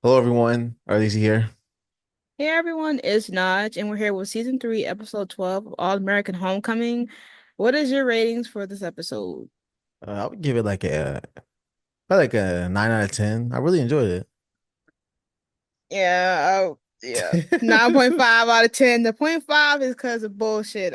Hello, everyone. Arlie's here. Hey everyone, it's Naj, and we're here with season 3, episode 12 of All American Homecoming. What is your ratings for this episode? I would give it probably like a 9 out of 10. I really enjoyed Yeah, it. 9.5 out of 10. The point five is because of bullshit,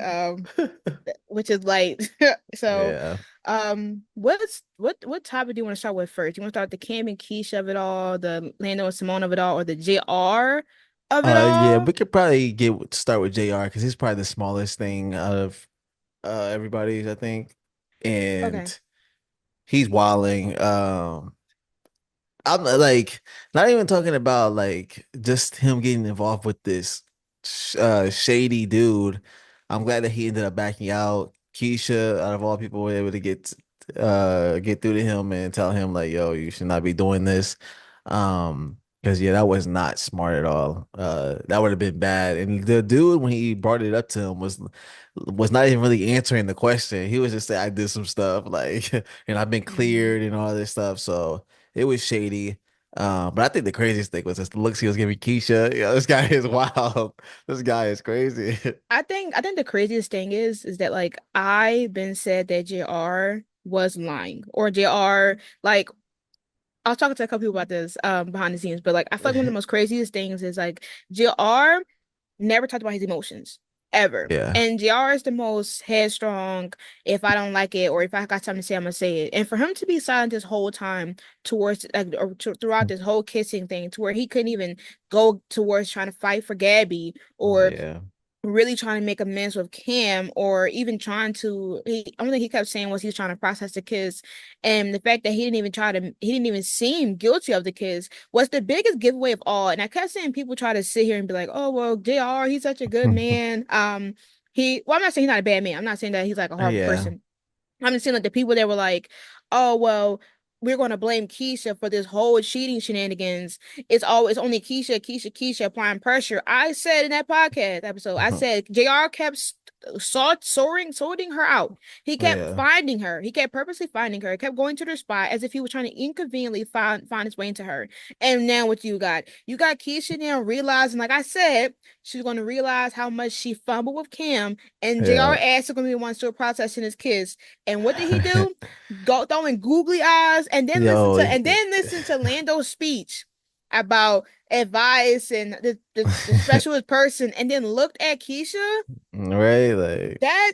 which is light. So, Yeah. what topic do you want to start with first? You want to start with the Cam and Keisha of it all, the Lando and Simone of it all, or the JR of it Yeah, all? we could probably get start with JR because he's probably the smallest thing out of everybody's, I think, Okay. and he's wilding. I'm like not even talking about like just him getting involved with this shady dude. I'm glad that he ended up backing out. Keisha, out of all people, were able to get through to him and tell him like, yo, you should not be doing this. Because yeah, that was not smart at all. That would have been bad. And the dude, when he brought it up to him, was not even really answering the question. He was just saying, I did some stuff, like, and I've been Hmm. cleared and all this stuff. So it was shady. But I think the craziest thing was just the looks he was giving Keisha. Yeah, this guy is wild. This guy is crazy. I think the craziest thing is that like I've been said that JR was lying or JR like I was talking to a couple people about this behind the scenes, but like I feel like one of the most craziest things is like JR never talked about his emotions ever. Yeah. And JR is the most headstrong. If I don't like it or if I got something to say, I'm gonna say it. And for him to be silent this whole time towards like throughout this whole kissing thing, to where he couldn't even go towards trying to fight for Gabby Oh or yeah. really trying to make amends with Cam or even trying to only thing he kept saying was he was trying to process the kiss. And the fact that he didn't even seem guilty of the kiss was the biggest giveaway of all. And I kept seeing people try to sit here and be like, oh well, JR, he's such a good man. I'm not saying he's not a bad man. I'm not saying that he's like a horrible Yeah. person. I'm just saying like the people that were like, oh well, we're gonna blame Keisha for this whole cheating shenanigans. It's always only Keisha applying pressure. I said in that podcast episode, I said JR kept sorting her out. He kept Yeah. finding her. He kept purposely finding her. He kept going to their spot as if he was trying to inconveniently find his way into her. And now what you got? You got Keisha now realizing, like I said, she's gonna realize how much she fumbled with Cam, and JR Yeah. ass is gonna be the one still processing his kiss. And what did he do? Go throwing googly eyes and then Yo, listen to Lando's speech about advice and the specialist person and then looked at Keisha. right? Like, That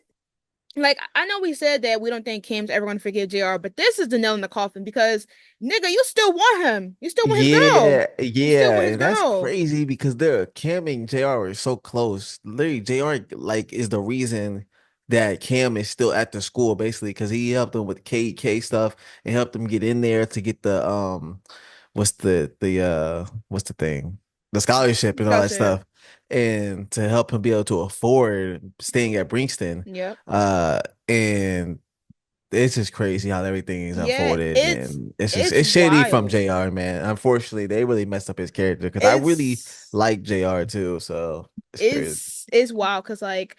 like I know we said that we don't think Kim's ever gonna forgive JR, but this is the nail in the coffin because nigga, you still want him. You still want his girl. yeah, You still yeah, want his and that's girl. crazy because Cam and JR are so close. Literally, JR like is the reason that Cam is still at the school basically because he helped him with KK stuff and helped him get in there to get the what's the thing? The scholarship and all that Scholarship. stuff. And to help him be able to afford staying at Brinkston. Yep. Uh and it's just crazy how everything is Yeah, unfolded, and it's it's shady from wild. JR, man. Unfortunately, they really messed up his character because I really It's like JR too, so it's crazy. it's wild because like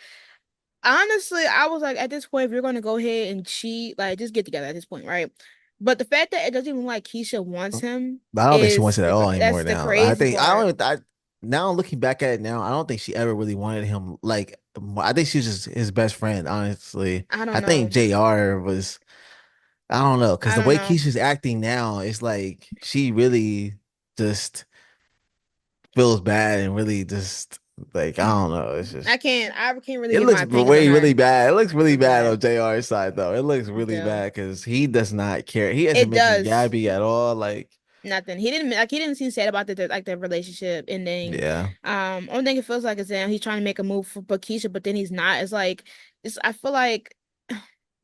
honestly, I was like, at this point, if you're gonna go ahead and cheat, like just get together at this point, right? But the fact that it doesn't even like Keisha wants him But I don't think she wants it at all anymore that's the now. I crazy think I part. don't. I now looking back at it now, I don't think she ever really wanted him. Like I think she's just his best friend. Honestly, I I don't think know. JR was. I don't know because I the don't way know. Keisha's acting now, it's like she really just feels bad and really just like I don't know. It's just I can't really it give my looks opinions on way her. really bad. It looks really It's bad on bad. JR's side though. It looks It really do. bad because he does not care. He hasn't It mentioned does. Gabby at all. Like Nothing. He didn't seem sad about the relationship ending. yeah. Only thing it feels like is that he's trying to make a move for Keisha, but then he's not. It's like it's I feel like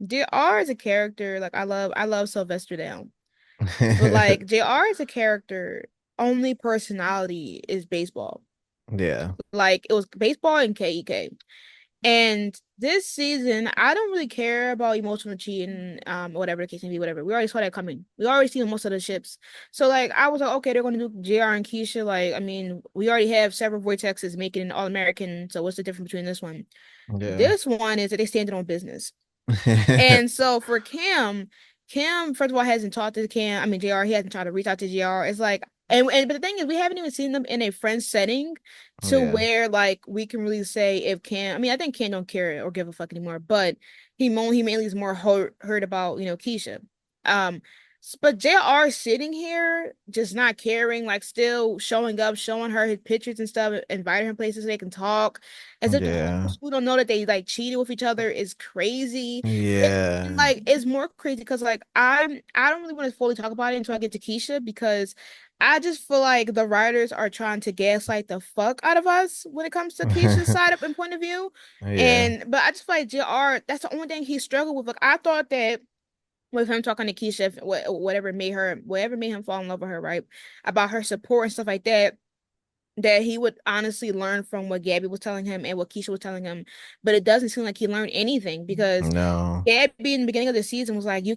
JR is a character. Like I love Sylvester Down. But like JR is a character, only personality is baseball. Yeah. Like it was baseball and KEK. And this season, I don't really care about emotional cheating, whatever the case may be, whatever. We already saw that coming. We already seen most of the ships. So like I was like, okay, they're gonna do JR and Keisha. Like, I mean, we already have several vortexes making an all-American. So what's the difference between this one? Yeah. This one is that they stand on business. And so for Cam, Cam, first of all, hasn't talked to Cam. I mean, JR, he hasn't tried to reach out to JR. It's like And but the thing is, we haven't even seen them in a friend setting to Yeah. where like we can really say if Cam. I mean, I think Cam don't care or give a fuck anymore, but he mainly is more hurt about Keisha. Um, but JR sitting here just not caring, like still showing up, showing her his pictures and stuff, inviting her places so they can talk, as if the whole Yeah. school don't know that they like cheated with each other is crazy. And Yeah. like it's more crazy because like I don't really want to fully talk about it until I get to Keisha because I just feel like the writers are trying to gaslight the fuck out of us when it comes to Keisha's side up and point of view. Yeah. And but I just feel like JR, that's the only thing he struggled with. Like I thought that with him talking to Keisha, whatever made him fall in love with her, right? About her support and stuff like that, that he would honestly learn from what Gabby was telling him and what Keisha was telling him. But it doesn't seem like he learned anything because No. Gabby in the beginning of the season was like, you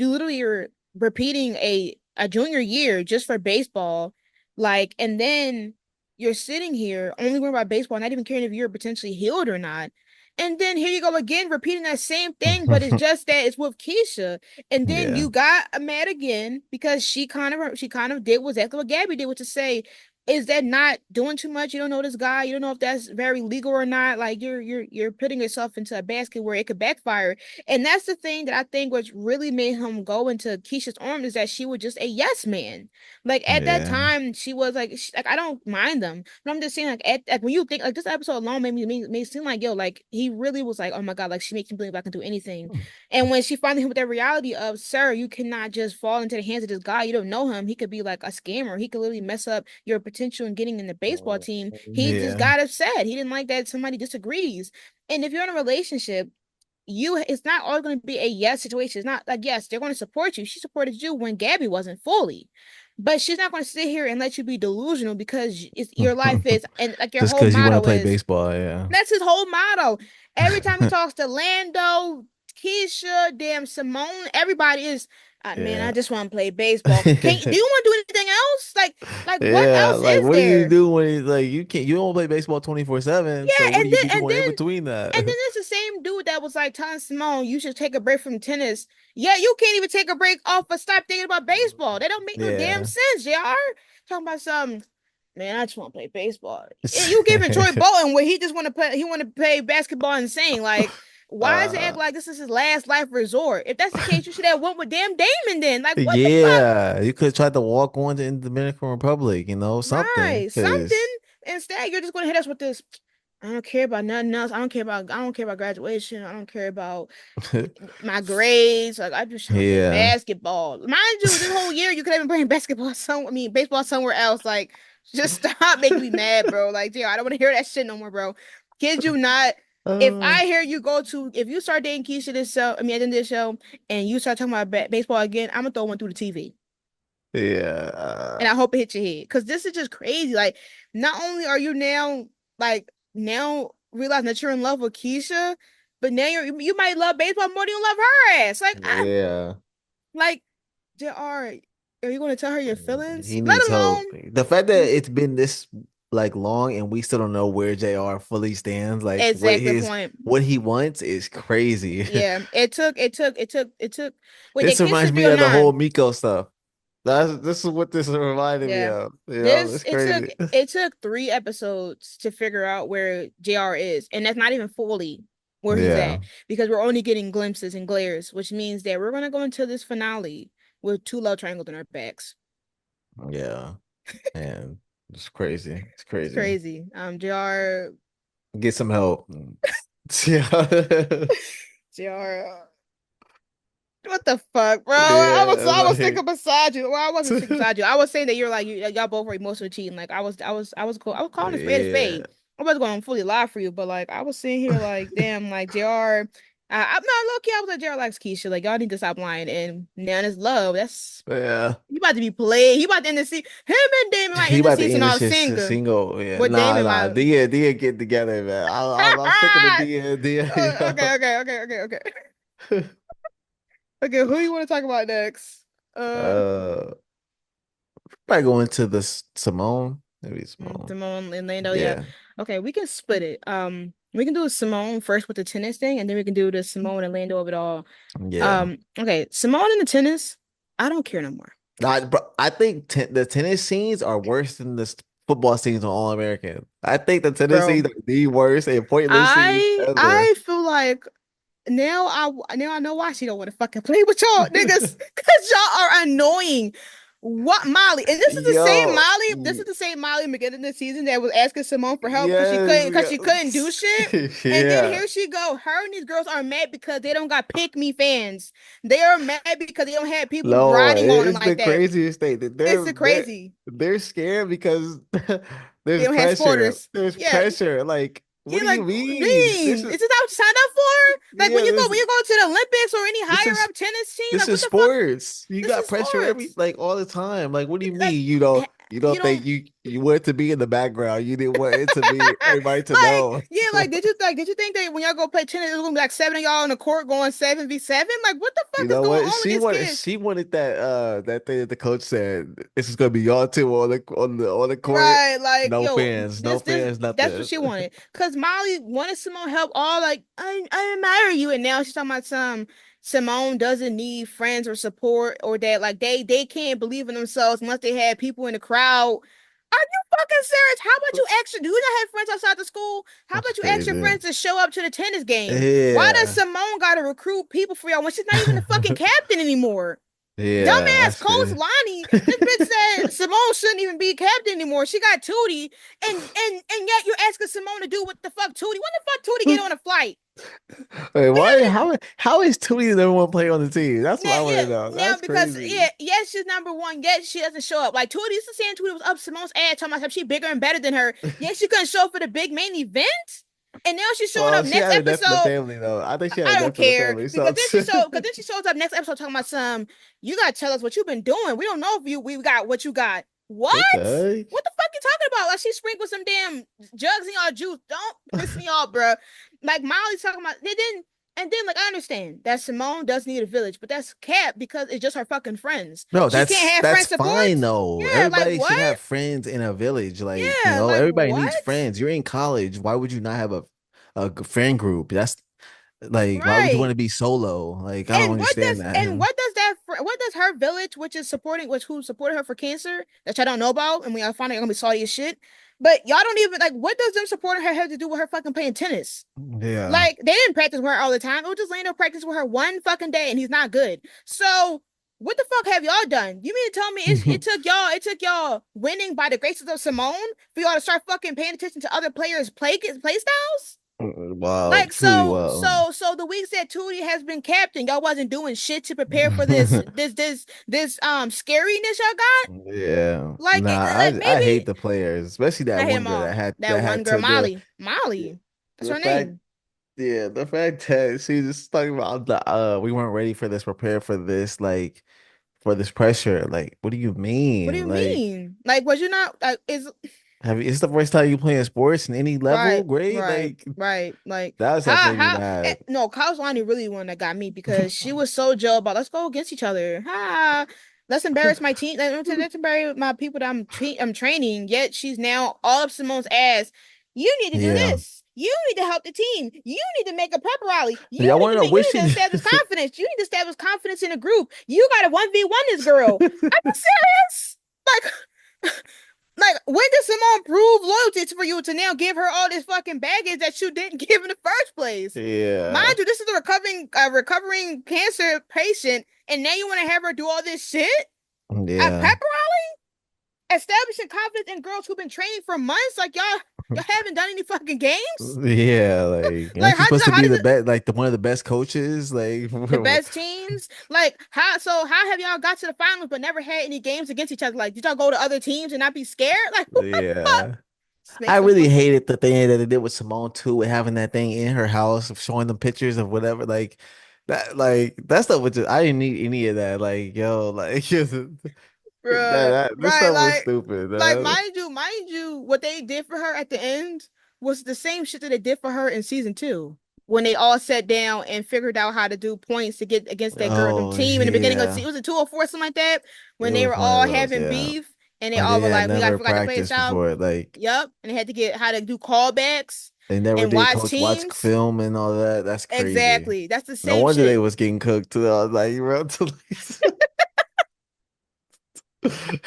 literally are repeating a junior year just for baseball. Like, and then you're sitting here only worrying about baseball, not even caring if you're potentially healed or not. And then here you go again, repeating that same thing, but it's just that it's with Keisha. And then Yeah. you got mad again because she kind of did exactly what Gabby did, which is say, is that not doing too much? You don't know this guy. You don't know if that's very legal or not. Like you're putting yourself into a basket where it could backfire. And that's the thing that I think which really made him go into Keisha's arms is that she was just a yes man. Like at that Yeah. time, she was like, like I don't mind them, but I'm just saying like when you think like this episode alone made it seem like yo like he really was like oh my god like she makes me believe I can do anything. And when she finally hit with that reality of, sir, you cannot just fall into the hands of this guy. You don't know him. He could be like a scammer. He could literally mess up your potential in getting in the baseball team. He just Yeah. got upset. He didn't like that somebody disagrees. And if you're in a relationship, it's not always going to be a yes situation. It's not like yes, they're going to support you. She supported you when Gabby wasn't fully. But she's not going to sit here and let you be delusional because your life is and like your Just whole because you want to motto play is baseball, yeah. that's his whole motto. Every time he talks to Lando, Keisha, damn Simone, everybody is, man, I Yeah. just want to play baseball. Can do you want to do anything else? Like what Yeah, else like is what do you there? do when you like you don't play baseball 24/7, so Yeah, what do and you then be and doing in then between and then that? it's the same dude that was like telling Simone you should take a break from tennis. Yeah, you can't even take a break off but stop thinking about baseball. That don't make no damn Yeah. sense, JR. Talking about some man, I just want to play baseball. And you giving Troy Bolton where he just want to play basketball and sing. Like, why is it act Uh like this is his last life resort? If that's the case, you should have went with damn Damon then. Like, what the fuck? yeah, you could try to walk on to the Dominican Republic, something Right, because something. Instead, you're just gonna hit us with this. I don't care about nothing else. I don't care about graduation. I don't care about my grades. Like I'm just trying to play yeah. basketball. Mind you, this whole year you could have been playing basketball baseball somewhere else. Like, just stop making me mad, bro. Like, yeah, I don't want to hear that shit no more, bro. Kid you not. Uh, If you start dating Keisha this show, I mean, at the end of this show, and you start talking about baseball again, I'm gonna throw one through the TV, yeah. and I hope it hits your head, cause this is just crazy. Like, not only are you now now realizing that you're in love with Keisha, but now you might love baseball more than you love her ass. Yeah. Like, JR, are you going to tell her your feelings? He Let needs help. alone, The fact that it's been this like long and we still don't know where JR fully stands, like exactly the point. what he wants is crazy. Yeah, it took. Wait, they This kissed reminds in me of the whole 309. Miko stuff. This is what this reminded me Yeah. of. This It's crazy. it took 3 episodes to figure out where JR is, and that's not even fully where he's Yeah. at because we're only getting glimpses and glares, which means that we're gonna go into this finale with two love triangles in our backs. Yeah. Man, it's crazy. It's It's crazy. crazy. JR, Get some help. Yeah. JR. What the fuck, bro? Yeah, I was like thinking beside you. Well, I wasn't thinking beside you. I was saying that you're like y'all both were emotionally cheating. Like I was calling a spade a yeah. spade. I wasn't going to fully lie for you, but like I was sitting here like, damn, like JR. I'm not low key. I was like JR likes Keisha. Like y'all need to stop lying. And now it's love. That's Yeah. you about to be played. He about to end the season. Him and Damon might He end the about to season end this off shit single. single. Yeah. With Nah, Damon nah. might. Dia get together, man. I'm sticking to Dia. Okay, okay, okay, okay, okay. Okay, who you want to talk about next? Uh. Uh, probably going to the Simone. Maybe Simone. Simone and Lando, yeah. Yeah. Okay, we can split it. We can do Simone first with the tennis thing, and then we can do the Simone and Lando of it all. Yeah. Okay, Simone and the tennis, I don't care no more. I think the tennis scenes are worse than the football scenes on All American. I think the tennis Bro. scenes are the worst and pointless scenes ever. I feel like now I know why she don't want to fucking play with y'all niggas because y'all are annoying. What Molly? And this is the same Yo, Molly. This is the same Molly in the beginning of the season that was asking Simone for help yes, because she couldn't do shit. yes. And then Yeah. here she go. Her and these girls are mad because they don't got pick me fans. They are mad because they don't have people No, riding on them it's the like that. craziest thing that It's the crazy. they're scared because They there's don't have pressure. supporters. There's Yeah, pressure. Like, what yeah, do like you mean? mean, is this what you signed up for? Like Yeah, when you go to the Olympics or any this higher is up tennis team, this like is what the fuck? sports. You This got is pressure every sports. like all the time. Like, what do you Like mean? You you don't don't think you want it to be in the background? You didn't want it to be everybody to like know. yeah, did you think that when y'all go play tennis, it was gonna be like seven of y'all on the court going 7v7? Like what the You fuck is know going what? on with these kids? She wanted that thing that the coach said. This is gonna be y'all two on the court. Right, like No yo, fans, no this fans, that's what nothing. she wanted. Cause Molly wanted Simone help. All like I admire you, and now she's talking about some Simone doesn't need friends or support or that like they can't believe in themselves unless they have people in the crowd. Are you fucking serious? How about you That's, actually do you not have friends outside the school? How that's about you ask your crazy. friends to show up to the tennis game? Why does Yeah. Simone gotta recruit people for y'all when she's not even the fucking captain anymore? Yeah, Dumbass that's Coach crazy. Lonnie, this bitch said Simone shouldn't even be captain anymore. She got Tootie, and yet you're asking Simone to do what the fuck Tootie? When the fuck Tootie get on a flight? Wait, We why? haven't How is Tootie the number one player on the team? That's what now, I want yeah, to know. now That's because crazy. yes, she's number one. Yet she doesn't show up. Like Tootie used to saying Tootie was up Simone's ass, talking about she bigger and better than her. Yet she couldn't show up for the big main event, and now she's showing Well, up she next had a death in the episode. family though. I think she had a I don't death in the care family. because So then she shows up next episode talking about some. You gotta tell us what you've been doing. We don't know if we got what you got. What? what the What the fuck you talking about? Like she sprinkled some damn jugs in y'all juice. Don't piss me off, bro. Like Molly's talking about they didn't. And then, like, I understand that Simone does need a village, but that's cap because it's just her fucking friends. No, She can't have that's friend fine support. though. Yeah, like Everybody should what? have friends in a village. Like, Yeah, like everybody needs what? friends. You're in college. Why would you not have a friend group? That's like, why would you want Right. to be solo? Like, I don't understand that. What does her village, which is supporting which who supported her for cancer, that y'all don't know about, and we are finally gonna be salty as shit. But y'all don't even like what does them supporting her have to do with her fucking playing tennis? Yeah. Like they didn't practice with her all the time. It was just Lando practice with her one fucking day, and he's not good. So what the fuck have y'all done? You mean to tell me it took y'all winning by the graces of Simone for y'all to start fucking paying attention to other players' play styles? Wow, Like truly wow. so the weeks that Tootie has been captain, y'all wasn't doing shit to prepare for this scariness y'all got. Yeah. Like Nah, like I hate maybe the players, especially that I hate one them girl all. That that one had girl, to the Molly. Molly. That's the her fact name. the fact that she just talking about the we weren't ready for this, prepared for this, like for this pressure. Like, what do you What do mean? you Like, mean? Like, was you not like is have you, it's the first time you playing sports in any level, right, grade? Like, Like that stuff made me how mad. no, Kyle Lonnie really one that got me because she was so Joe about let's go against each other. Ha, let's embarrass my team. Let's embarrass my people that I'm training. Yet she's now all up Simone's ass. You need to do Yeah. this. You need to help the team. You need to make a pep rally. Y'all want to know what You she need to did? establish confidence. You need to establish confidence in a group. You got to 1v1 this girl. Are you serious? Like like, when did Simone prove loyalty for you to now give her all this fucking baggage that you didn't give in the first place? Yeah. Mind you, this is a recovering cancer patient, and now you want to have her do all this shit? A Yeah. pep rally? Establishing confidence in girls who've been training for months? Like y'all haven't done any fucking games? Yeah, like, Like aren't you supposed to how be does the it best, like the one of the best coaches? Like, the best teams? Like how have y'all got to the finals but never had any games against each other? Like did y'all go to other teams and not be scared? Like what the fuck? yeah. This I makes no really fucking hated the thing that they did with Simone too, with having that thing in her house, of showing them pictures of whatever, like that stuff was just, I didn't need any of that. Like, yo, like Bruh, this right, stuff was stupid, like man. mind you, what they did for her at the end was the same shit that they did for her in season two. When they all sat down and figured out how to do points to get against that girl them Oh team in the beginning of yeah, was it 204 something like that? it When they was were one of all those, having yeah. beef and they Like all they were had like, never forgot to play a practiced style. before. Like Yup. And they had to get how to do callbacks they never and did watch coach watch teams. film and all that. That's crazy. Exactly. That's the No same wonder they shit. was getting cooked too. I was like, bro,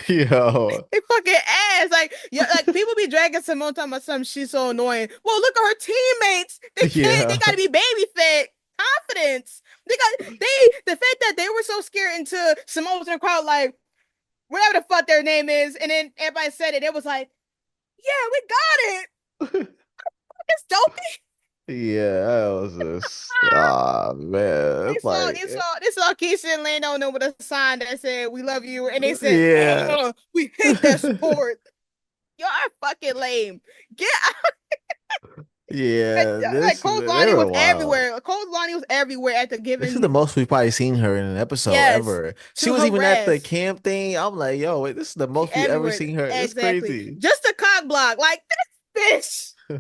Yo. They fucking ass. Like, yeah, like people be dragging Simone talking about something she's so annoying. Well, look at her teammates. They can't, they Yeah. gotta be baby fed. Confidence. The fact that they were so scared into Simone was in the crowd, like, whatever the fuck their name is, and then everybody said it, it was like, yeah, we got it. It's dopey. Yeah, that was just ah man. They It's saw, like they saw, they saw Keisha and Lando know with a sign that said "We love you," and they said, yeah. We hate that sport. Y'all are fucking lame. Get Yeah, like this Coach they Lonnie were was wild. everywhere. Coach Lonnie was everywhere after This is the giving most we've probably seen her in an episode yes ever. She to was even at the harass. camp thing. I'm like, yo, wait, this is the She most we've ever everywhere. seen her. It's Exactly. crazy. Just a cock block. Like this bitch.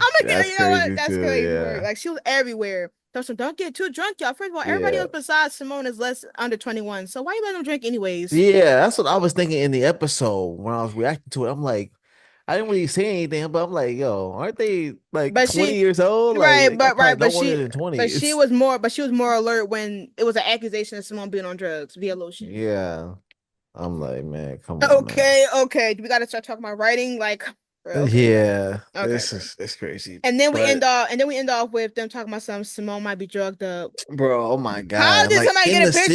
I'm gonna get That's you know what? crazy That's too. crazy word. Yeah. Like she was everywhere. So don't get too drunk, y'all. First of all, everybody Yeah. else besides Simone is less under 21. So why you let them drink anyways? Yeah, that's what I was thinking in the episode when I was reacting to it. I'm like, I didn't really say anything, but I'm like, yo, aren't they like But 20 she years old? Like right, they got probably right, no older than 20s. but she was more alert when it was an accusation of Simone being on drugs via lotion. Yeah. I'm like, man, come on, man. Okay, okay. We gotta start talking about writing, like, bro, okay, bro. Yeah, Okay, this bro. is it's crazy. And But then we end off with them talking about some Simone might be drugged up. bro, oh my How God. did Like somebody get a picture?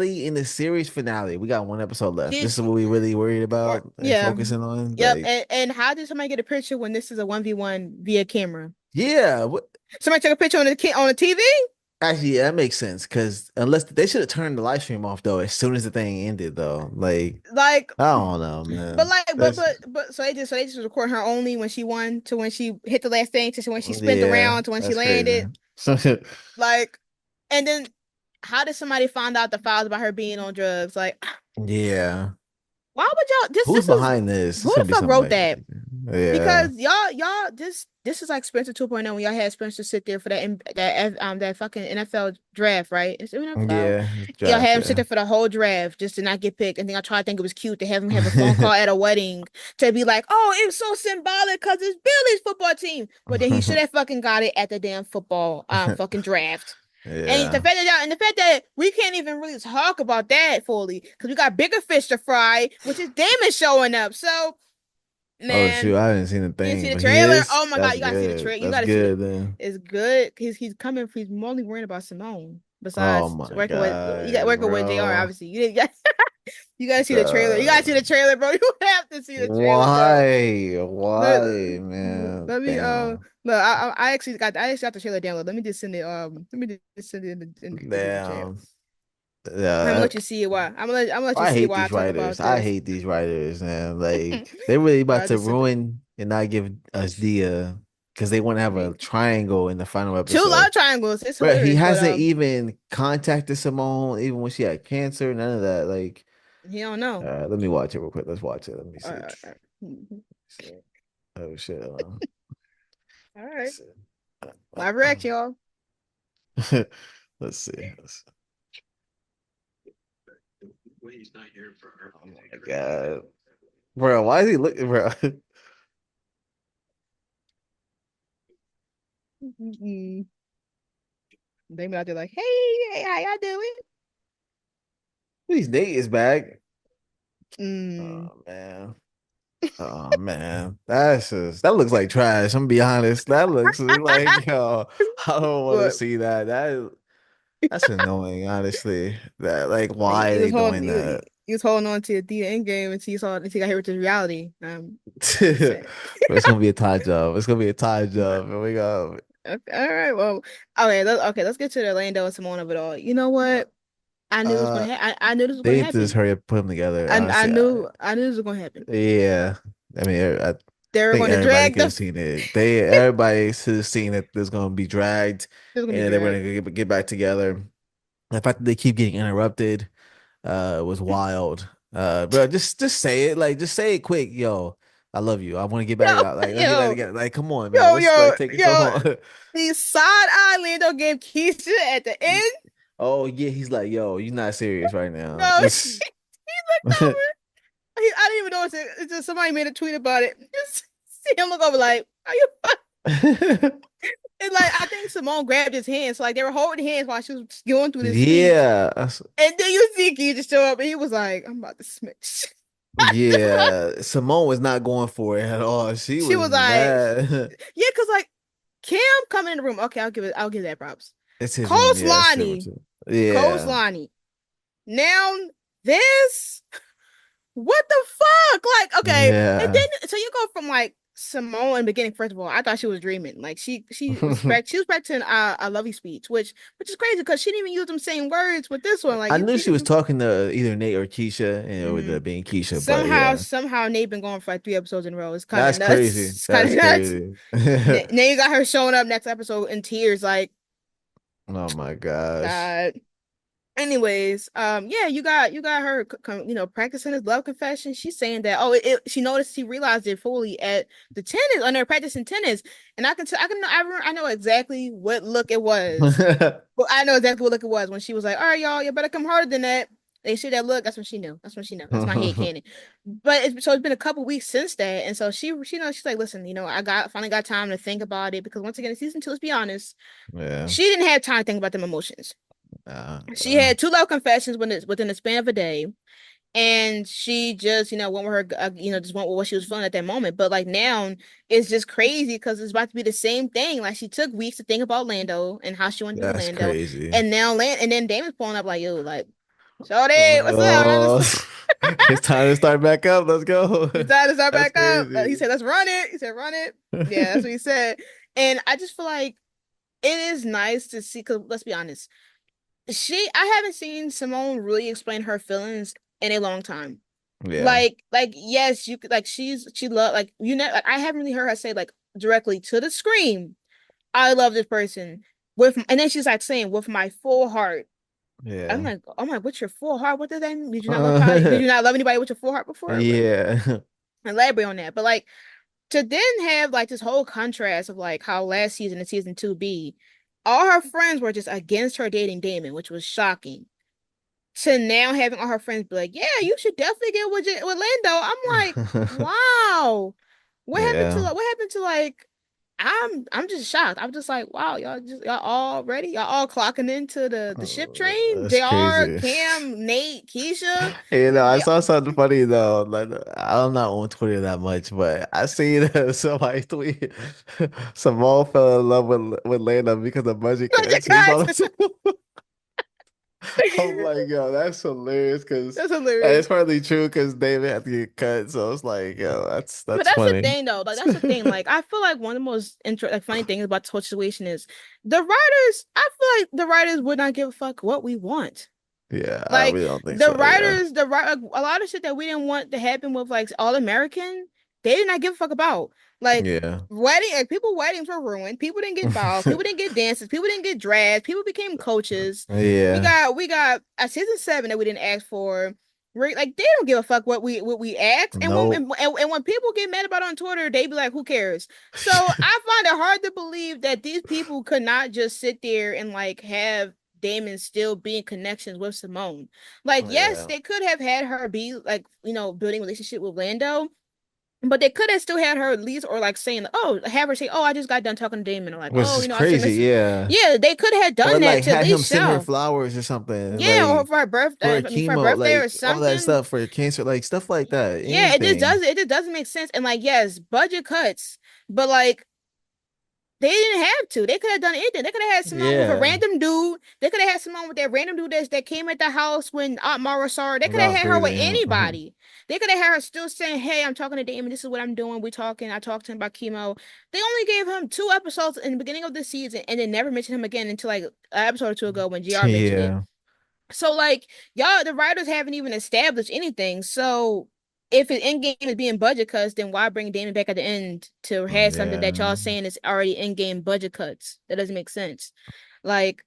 in the series finale, we got one episode left. This She's is what we really worried or about and yeah. focusing on. Yep. Like, And how did somebody get a picture when this is a 1v1 via camera? yeah, what Somebody took a picture on the TV? actually yeah, that makes sense because unless they should have turned the live stream off though as soon as the thing ended though. Like, Like I don't know, but man. like That's so they just record her only when she won to when she hit the last thing to when she spent yeah, around to when she that's crazy. landed. Like and then how did somebody find out the files about her being on drugs? Like Yeah. why would y'all Who's this is behind this? who It's the gonna be fuck something wrote like that? yeah. Because y'all this is like Spencer 2.0 when y'all had Spencer sit there for that fucking NFL draft, right? It's NFL. Yeah, Y'all draft, had him sit yeah. there for the whole draft just to not get picked. And then I tried to think it was cute to have him have a phone call at a wedding to be like, oh, it was so symbolic because it's Billy's football team. But then he should have fucking got it at the damn football fucking draft. Yeah. And the fact that we can't even really talk about that fully because we got bigger fish to fry, which is Damon showing up. So Oh shoot, man, I haven't seen the you didn't see thing, the but he trailer? is. Oh my God, That's you gotta see the good. trailer. You That's gotta see the. good then. It's good. He's coming. He's only worrying about Simone. Oh Besides my working with you got God, working with JR. bro. Obviously, you didn't. You gotta see the trailer. You gotta see Uh, the trailer, bro. You have to see the trailer, bro. why? Let, Why, man? let me Damn. look. I actually got the trailer download. Let me just send it. Let me just send it in the group chat. Damn. I'm gonna Yeah. let you see it. Why? I'm gonna let you I see hate why I these talk writers. about I this. hate these writers, man. Like they really Bro, about I to just sent it. ruin and not give us the because they want to have a Hey, triangle in the final two episode. love triangles. It's But he hilarious, but hasn't even contacted Simone, even when she had cancer, none of that. Like, he don't know. let me watch it real quick. Let's watch it. Let me All see. right, all right. Mhm. Oh shit. All right. Let's see. Live react, y'all. Let's see. Oh my God. Bro, why is he looking, bro? Mm-mm. They be out there like, hey, how y'all doing? His date is back. Mm. Oh man. Oh man. That looks like trash. I'm gonna be honest. That looks like yo, I don't want to But see that. That's annoying, honestly. That like why are they doing that? he was holding on to the end game until he got hit with his reality. I'm just saying. But it's gonna be a tie job. It's gonna be a tie job. Here we go. Okay, all right, well, okay, let's get to the Orlando and Simone of it all. You know what? I knew it was Uh gonna I knew this was they gonna need to just happen. hurry up and put them together. Honestly, I knew this was gonna happen. yeah. I mean, I They were think going to everybody drag could the have seen it. Everybody should have seen that there's gonna be dragged, it was gonna and be then they were dragged. gonna get back together. The fact that they keep getting interrupted, was wild. Bro, just say it. Like, just say it quick, yo. I love you. I want to get back. Yo, Like, let's get back yo, together. Like, come on, man. yo, What's like yo, taking so yo. long? The side eye Lando gave Keisha at the end. Oh yeah, he's like, yo, you're not serious right now. No, he looked over. I didn't even notice it. It's just somebody made a tweet about it. Just see him look over like, are you? And like I think Simone grabbed his hand, so like they were holding hands while she was going through this speech. Yeah. And then you see Key just show up, and he was like, "I'm about to smash." Yeah. Simone was not going for it at all. She She was was like, mad. "Yeah," because like Kim coming in the room. Okay, I'll give that props. It's his room. Coach Yeah, it's his room Lonnie, too. Coach Yeah. Lonnie. Now this. What the fuck? Like, okay, and Yeah. then so you go from like Simone in the beginning. First of all, I thought she was dreaming. Like she was practicing a love you speech, which is crazy because she didn't even use them same words with this one. Like I you, knew you she was just talking to either Nate or Keisha, and it would mhm. have been Keisha, but Somehow yeah. somehow Nate been going for like 3 episodes in a row. It's kind of That's nuts. crazy. It's kind That's of nuts. crazy. Nate got her showing up next episode in tears. Like Oh my gosh. God. Anyways, yeah, you got her, practicing his love confession. She's saying that she noticed she realized it fully at the tennis, on her practicing tennis, and I can tell I know exactly what look it was. Well, I know exactly what look it was when she was like, "All right, y'all, you better come harder than that." They see that look. That's when she knew. That's when she knew. That's my head canon. But it's been a couple weeks since that, and so she knows she's like, listen, I finally got time to think about it because once again, in season two, let's be honest, Yeah. she didn't have time to think about them emotions. She Uh, had two love confessions within the span of a day, and she just went with her just went with what she was feeling at that moment. But like now, it's just crazy because it's about to be the same thing. Like she took weeks to think about Lando and how she wanted to be with that's Lando, crazy. and now and then Damon's pulling up like, yo, like, Shorty, what's up? Oh, it's time to start back up. Let's go. It's time to start That's back up. He crazy. said, let's run it. He said, run it. Yeah, that's what he said. And I just feel like it is nice to see, because let's be honest, I haven't seen Simone really explain her feelings in a long time. Yeah. Yes, you could like she love like like I haven't really heard her say like directly to the screen, I love this person and then she's like saying with my full heart. Yeah. I'm like, what's your full heart? What does that mean? Did you not love anybody with your full heart before? Yeah. Elaborate on that. But like to then have like this whole contrast of like how last season and season two be, all her friends were just against her dating Damon, which was shocking. To now having all her friends be like, yeah, you should definitely get with Lando. I'm like, wow, Yeah. what happened to like? I'm just shocked. I'm just like, wow, y'all all ready? Y'all all clocking into the ship train? That's JR, crazy. Cam, Nate, Keisha. I We saw something funny though. Like I'm not on Twitter that much, but I seen somebody tweet Simone fell in love with Lana because of budget bunch of cuts. He cuts. bought I'm like, yo, that's hilarious because That's hilarious. it's partly true because David had to get cut. So it's like, yo, But that's that's the funny. thing, though. Like that's the thing. Like I feel like one of the most funny things about the whole situation is the writers. I feel like the writers would not give a fuck what we want. Yeah, I Like really don't think the so. Yeah. writers, a lot of shit that we didn't want to happen with like All American, they did not give a fuck about. Like Yeah. people weddings were ruined. People didn't get vows. People didn't get dances. People didn't get drafts. People became coaches. Yeah. We got a season seven that we didn't ask for. Like they don't give a fuck what we asked. Nope. And when people get mad about it on Twitter, they be like, "Who cares?" So I find it hard to believe that these people could not just sit there and like have Damon still be in connections with Simone. Like, yes, Yeah. they could have had her be like, building a relationship with Lando, but they could have still had her at least, or like saying, oh, have her say, oh, I just got done talking to Damon, or like, Which oh, is I sent crazy. messages. Yeah. Yeah, they could have Or done that like to at had him least send her show. flowers or something, Yeah, or like for her birthday, for I mean, for her chemo, birthday or like all that something. stuff for cancer, like stuff like that. Yeah, Anything. it just doesn't make sense. And like, yes, budget cuts, but like they didn't have to. They could have done anything. They could have had Simone with a Yeah. random dude. They could have had Simone with that random dude that came at the house when Aunt Mara saw her. They could That have was had her with crazy. anybody. They could have had her still saying, "Hey, I'm talking to Damon. This is what I'm doing. We talking. I talked to him about chemo." They only gave him 2 episodes in the beginning of the season, and then never mentioned him again until like an episode or two ago when JR mentioned it. Yeah. So like y'all, the writers haven't even established anything. So if an end game is being budget cuts, then why bring Damon back at the end to have something that Yeah. y'all saying is already in game budget cuts? That doesn't make sense. Like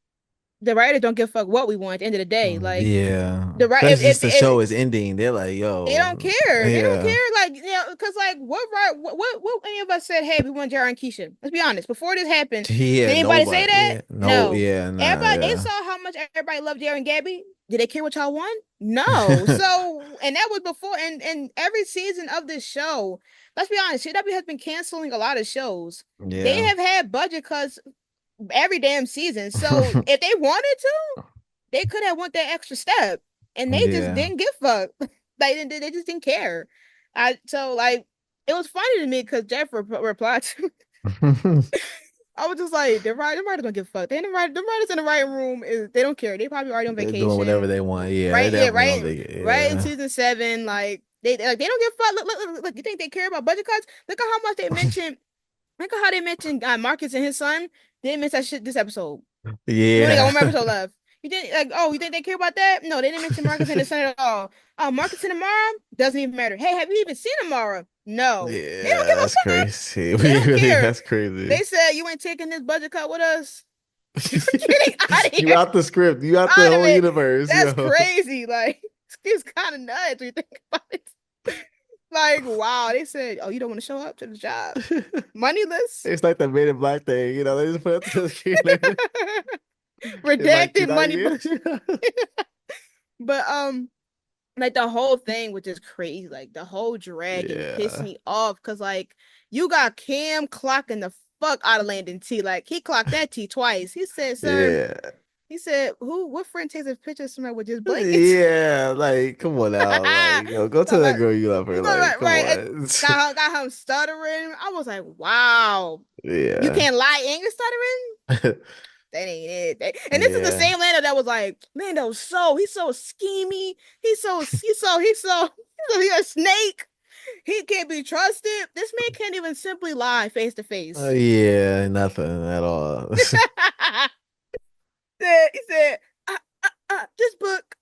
the writers don't give a fuck what we want at the end of the day. Like Yeah. the right Especially since the if show is ending. They're like, they don't yo, care. They don't yeah. care. Like, because like what any of us said, hey, we want Jared and Keisha. Let's be honest. Before this happened, did Yeah, anybody say nobody. that? Yeah. No, No. yeah, nah, Everybody they yeah. saw how much everybody loved Jared and Gabby. Did they care what y'all won? No. So and that was before and every season of this show, let's be honest, CW has been canceling a lot of shows. They Yeah. have had budget cuts every damn season. So if they wanted to, they could have went that extra step, and they just Yeah. didn't give a fuck. They just didn't care. I so like it was funny to me because Jeff replied to. I was just like, the writer's gonna give a fuck. The writers in the writing room is they don't care. They probably already on They're doing whatever vacation. they want. Yeah, they Right, yeah, definitely on right, the right in yeah. season seven, they don't give a fuck. Look, you think they care about budget cuts? Look at how much they mentioned. Look at how they mentioned Marcus and his son. They didn't mention that shit this episode. We only got Yeah. one more episode left. You think you think they care about that? No, they didn't mention Marcus and his son at all. Marcus and Amara doesn't even matter. Hey, have you even seen Amara? No, they don't give Yeah, a that's fuck. crazy. They don't Really, care. that's crazy. They said you ain't taking this budget cut with us. You're getting out of You here, out the script. You out the out of whole it. universe, That's yo. crazy. Like it's kind of nuts when you think about it. Like wow, they said, oh, you don't want to show up to the job, moneyless, It's like the Men in Black thing, you know. They just put up the screen later in like redacted money. 290 years. But like the whole thing was just crazy. Like the whole dragon pissed Yeah. me off because like you got Cam clocking the fuck out of Landon T. Like he clocked that T twice. He said, "Sir," Yeah. he said, what friend takes a picture of somebody with just blankets?" Yeah. Like, come on now. Like, yo, go to So that like, girl you love you her. go Like, right, come right, and on. got him stuttering. I was like, wow, you Yeah. can't lie and you're stuttering. That ain't it. And this is the Yeah. same Lando that was like, Lando, he's so schemy. He's a snake. He can't be trusted. This man can't even simply lie face to face. Yeah, nothing at all. He said, this book.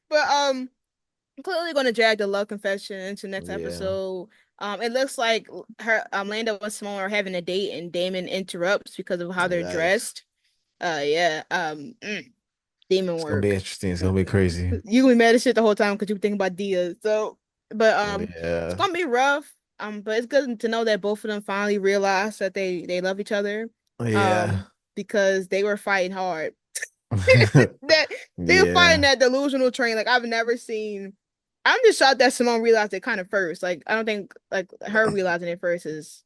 But clearly going to drag the love confession into next Yeah. episode. It looks like her Lando and Simone are having a date, and Damon interrupts because of how they're Yikes. dressed. Yeah. Demon It's gonna be work. interesting. It's gonna be crazy. You gonna be mad as shit the whole time because you thinking about Dia. So, but it's Yeah. gonna be rough. But it's good to know that both of them finally realized that they love each other. Yeah. Because they were fighting hard. That they were fighting Yeah. that delusional train. Like I've never seen. I'm just shocked that Simone realized it kind of first. Like I don't think like her realizing it first is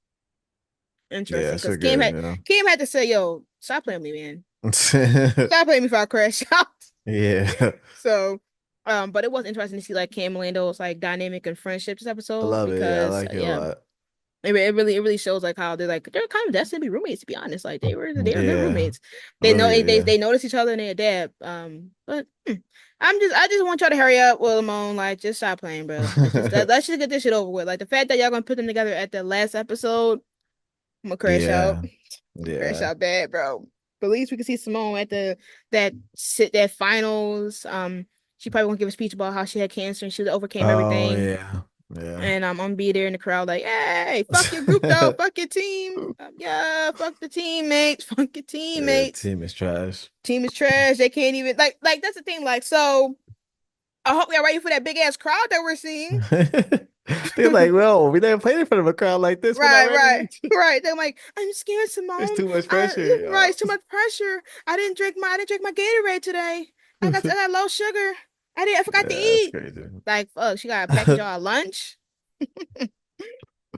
Yeah, interesting so because good, you know. Kim had to say, "Yo, stop playing with me, man. Stop playing me if I crash out." Yeah. So, but it was interesting to see like Cam and Lando's like dynamic and friendship this I episode love it. Yeah, I because like it a yeah, lot. it really shows like how they're kind of destined to be roommates to be honest. Like they were good Yeah. roommates. They Oh know yeah, they notice each other and they adapt. But I just want y'all to hurry up, Will Lamone. Like just stop playing, bro. yeah. Let's just get this shit over with. Like the fact that y'all gonna put them together at the last episode, I'm gonna crash out. Yeah. Crash Yeah. out bad, bro. But at least we can see Simone at that finals. She probably won't give a speech about how she had cancer and she overcame Oh everything. yeah. Yeah. And I'm gonna be there in the crowd like, hey, fuck your group though, fuck your team. Yeah, fuck the teammates, fuck your Yeah, teammates. team is trash. Team is trash. They can't even like that's the thing. Like, so I hope y'all ready for that big ass crowd that we're seeing. They're like, well, we never played in front of a crowd like this. We're not Right, right, ready. right. They're like, I'm scared, It's Simone. too much pressure. Right, Yo. it's too much pressure. I didn't drink my Gatorade today. I got low sugar. I forgot to Yeah, that's eat. crazy. Like, fuck, she got a package y'all lunch.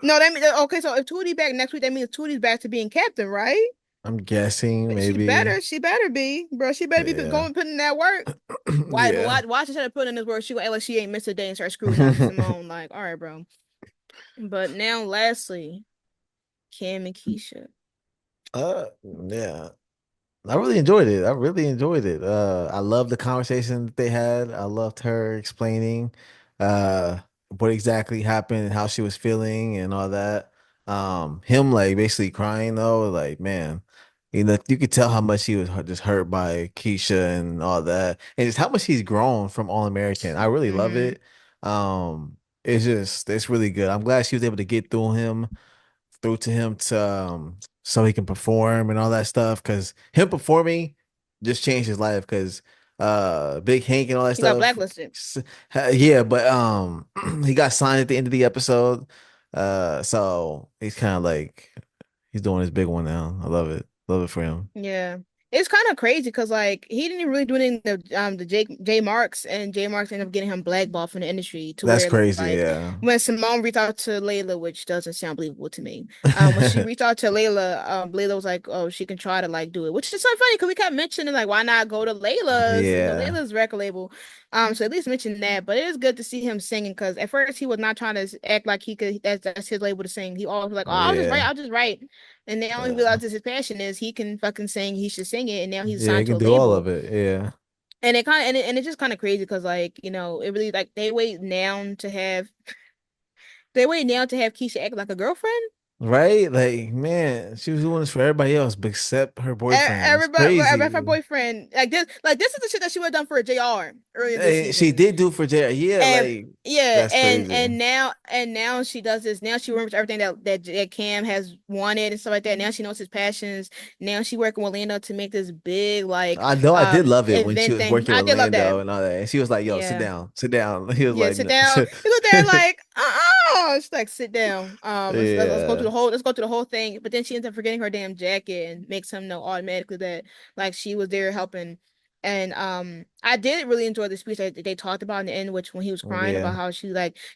No, that means okay. So if Tootie's back next week, that means Tootie's back to being captain, right? I'm guessing maybe. She better be, bro. She better be Yeah. going putting in that work. Why? But Yeah. watch instead of putting in this work, she gonna act like she ain't missed a day and start scrutinizing Simone. Like, all right, bro. But now, lastly, Kim and Keisha. Yeah. I really enjoyed it. I really enjoyed it. I loved the conversation that they had. I loved her explaining uh what exactly happened and how she was feeling and all that. Him like basically crying though, like man, you could tell how much he was just hurt by Keisha and all that, and just how much he's grown from All American. I really love Mm-hmm. it. It's really good. I'm glad she was able to get through to him to so he can perform and all that stuff because him performing just changed his life because Big Hank and all that He got stuff blacklisted. yeah, but he got signed at the end of the episode, so he's kind of like he's doing his big one now. I love it for him. Yeah. It's kind of crazy because like he didn't even really do anything to the J Marks, and J Marks ended up getting him blackballed from the industry to That's where crazy. like Yeah. when Simone reached out to Layla, which doesn't sound believable to me. When she reached out to Layla, Layla was like, "Oh, she can try to like do it," which is so funny because we kept mentioning like, why not go to Layla's, Yeah. Layla's record label. So at least mention that. But it is good to see him singing because at first he was not trying to act like he could. That's his label to sing. He always was like, "Oh, I'll just write, Yeah. I'll just write." And now he Uh, realizes his passion is he can fucking sing, he should sing it, and now he's yeah, you signed to can a do all label. of it. Yeah. And it kind of and it's just kind of crazy because like, it really like they wait now to have Keisha act like a girlfriend. Right? Like, man, she was doing this for everybody else but except her boyfriend. It's Everybody, her crazy. boyfriend, like this is the shit that she would have done for JR earlier this She season. did do for Jared. Yeah, And like yeah, that's crazy. and now she does this. Now she remembers everything that Cam has wanted and stuff like that. Now she knows his passions. Now she working with Lando to make this big like I know I did love it when she event was thing. working I with did love that. Lando and all that. And she was like, yo, sit Yeah. down, sit down. He was Yeah, like, sit no. down. You look there like, She's like, sit down. Let's go through Yeah. the whole thing. But then she ends up forgetting her damn jacket and makes him know automatically that like she was there helping. And I did really enjoy the speech that they talked about in the end, which when he was crying about Yeah. how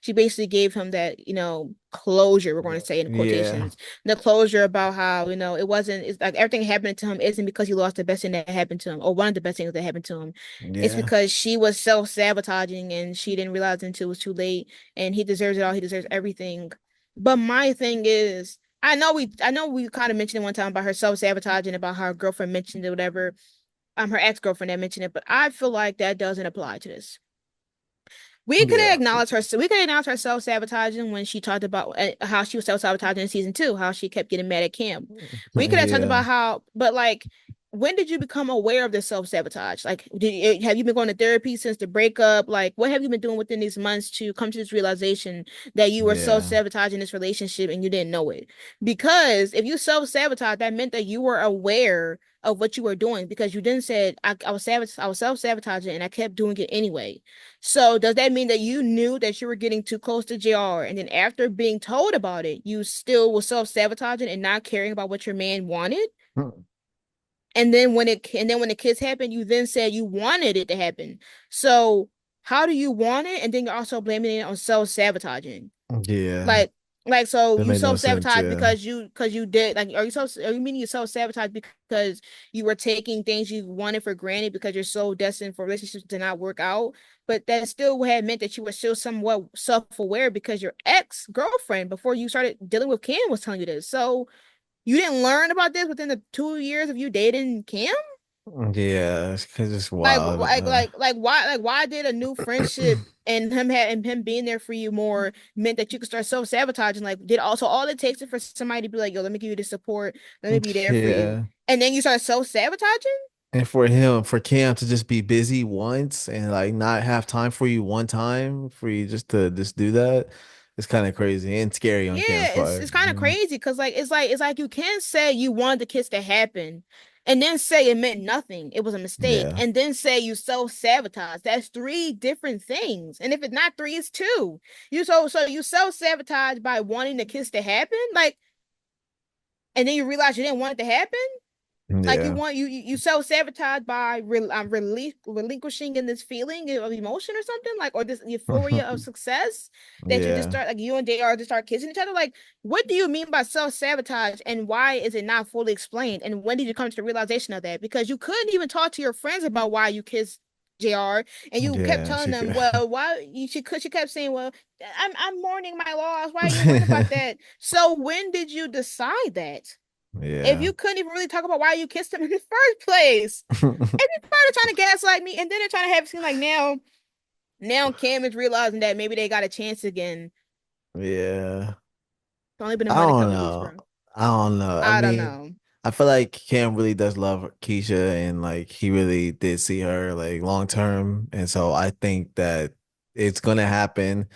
she basically gave him that, closure, we're going to say in Yeah. quotations. The closure about how, it's like everything happening to him isn't because he lost the best thing that happened to him or one of the best things that happened to him. It's Yeah. because she was self-sabotaging and she didn't realize until it was too late. And he deserves it all. He deserves everything. But my thing is, I know we kind of mentioned it one time about her self-sabotaging, about how her girlfriend mentioned it, whatever. Her ex-girlfriend that mentioned it, but I feel like that doesn't apply to this. Yeah. We could acknowledge her self-sabotaging when she talked about how she was self-sabotaging in season 2, how she kept getting mad at Cam. We could have talked Yeah. about but like, when did you become aware of this self-sabotage? Like, have you been going to therapy since the breakup? Like, what have you been doing within these months to come to this realization that you were Yeah. self-sabotaging this relationship and you didn't know it? Because if you self-sabotage, that meant that you were aware of what you were doing because you didn't say I was self-sabotaging and I kept doing it anyway. So does that mean that you knew that you were getting too close to JR, and then after being told about it, you still were self-sabotaging and not caring about what your man wanted? And then when the kids happened, you then said you wanted it to happen. So how do you want it? And then you're also blaming it on self-sabotaging. Yeah. Like, so That you made no self sense. sabotage Yeah. because you did like are you meaning you self sabotage because you were taking things you wanted for granted because you're so destined for relationships to not work out, but that still had meant that you were still somewhat self aware because your ex girlfriend before you started dealing with Cam was telling you this. So you didn't learn about this within the 2 years of you dating Cam? Yeah. It's wild. Why did a new friendship and him being there for you more meant that you could start self-sabotaging? Like, did also all it takes is for somebody to be like, yo, let me give you the support, let me be there for you. Yeah. And then you start self-sabotaging? And for Cam to just be busy once and like not have time for you one time for you just to just do that, it's kind of crazy and scary on Cam's Yeah, it's part. it's kind of crazy because like it's like you can't say you wanted the kiss to happen and then say it meant nothing. It was a mistake. Yeah. And then say you self-sabotage. That's three different things. And if it's not three, it's two. You self-sabotage by wanting the kiss to happen, like, and then you realize you didn't want it to happen. Like Yeah. you self sabotage by relinquishing in this feeling of emotion or something like, or this euphoria of success that you just Yeah. start like you and JR just start kissing each other. Like, what do you mean by self sabotage, and why is it not fully explained? And when did you come to the realization of that? Because you couldn't even talk to your friends about why you kissed JR, and you kept Yeah. telling She them, could. well, why you she kept saying, well, I'm mourning my loss. Why are you worried about that? So when did you decide that? If Yeah. you couldn't even really talk about why you kissed him in the first place. And you started trying to gaslight me, and then they're trying to have it seem like now Cam is realizing that maybe they got a chance again. Yeah. It's only been I a don't couple weeks, know. bro. I don't know. I I don't mean, know. I feel like Cam really does love Keisha and like he really did see her like long term. And so I think that it's gonna happen,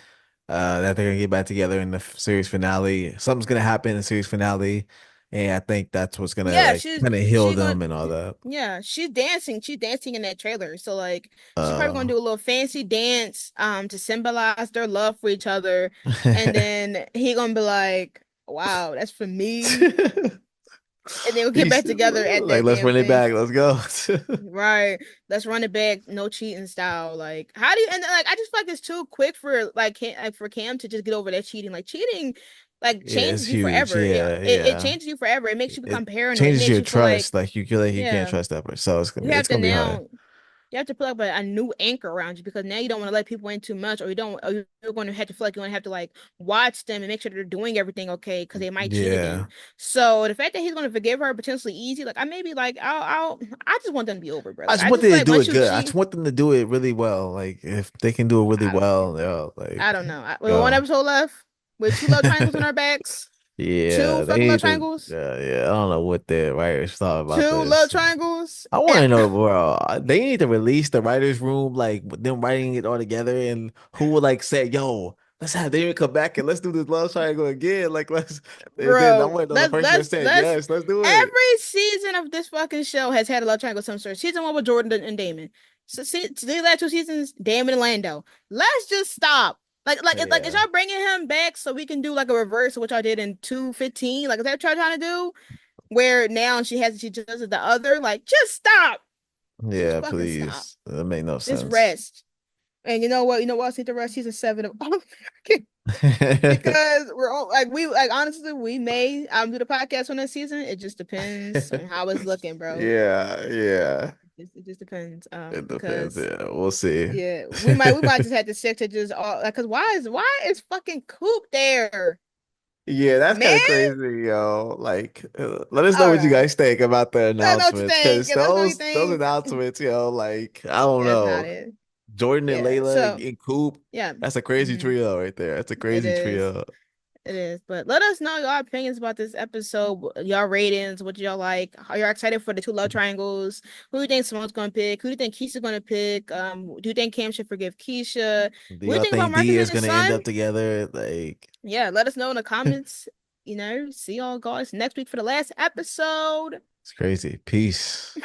that they're gonna get back together in the series finale. Something's gonna happen in the series finale. And I think that's what's gonna Yeah, like she's kind of heal she gonna them and all that. yeah, she's dancing. She's dancing in that trailer. So like she's probably gonna Uh do a little fancy dance to symbolize their love for each other. And then he gonna be like, wow, that's for me. and then we'll get He's back together at like, that let's damn run it thing. back. Let's go. Right. Let's run it back, no cheating style. Like, how do you and like I just feel like it's too quick for like for Cam to just get over that cheating. Like cheating like Yeah, it's changes you huge. forever. Yeah, It yeah. changes you forever. It makes you It become paranoid. It changes makes your you feel like, trust. Like you feel like you can't yeah, trust that person. So you it's have to gonna be hard. now you have to put up a new anchor around you because now you don't want to let people in too much, or you don't, or you're going to have to feel like you're going to have to like watch them and make sure they're doing everything okay because they might cheat Yeah. again. So the fact that he's going to forgive her potentially easy, like I maybe like I just want them to be over, bro. I Like just I want just them feel to like do once it you good. I just cheat, want them to do it really well. Like if they can do it really I don't well, know. they'll I like don't know. With one go. episode left with two love triangles on our backs, two Yeah, they fucking love need to. triangles, Yeah. I don't know what the writers thought about two love this. triangles, I want and to know, bro. They need to release the writers' room, like with them writing it all together, and who would like say, "Yo, let's have David come back and let's do this love triangle again." Like let's. And then I bro, want to know the person that said let's. yes. Let's do it. Every season of this fucking show has had a love triangle of some sort. Season one with Jordan and Damon. So see, the last two seasons, Damon and Lando. Let's just stop. Like, is Yeah, y'all bringing him back so we can do like a reverse of what y'all did in 215? Like, is that what y'all trying to do? Where now she does it the other? Like, just stop. Just yeah. fucking stop. Please, that make no Just sense. rest. And you know what? You know what else need to rest? Season seven of All American. Because we're all like we like honestly we may do the podcast on this season. It just depends on how it's looking, bro. Yeah. It just depends. It depends. Because Yeah, we'll see. yeah, we might just have to stick to just all like because why is fucking Coop there, Yeah, that's kind of man? crazy, yo. Like, let us know All what you right, guys think about the let us know what you announcements, think. because Yeah, let us know what you those think. announcements, yo, like, I don't Yeah, that's not know. it. Jordan and Yeah, Layla so and Coop, yeah, that's a crazy hmm trio right there. That's a it crazy is. trio. It is, but let us know your opinions about this episode, y'all ratings, what y'all like. Are you excited for the two love triangles? Who do you think Simone's gonna pick? Who do you think Keisha's gonna pick? Do you think Cam should forgive Keisha? Do What do you y'all think about think Marcus D and is his gonna end son? up together? Like, Yeah, let us know in the comments. You know, see y'all guys next week for the last episode. it's crazy. Peace.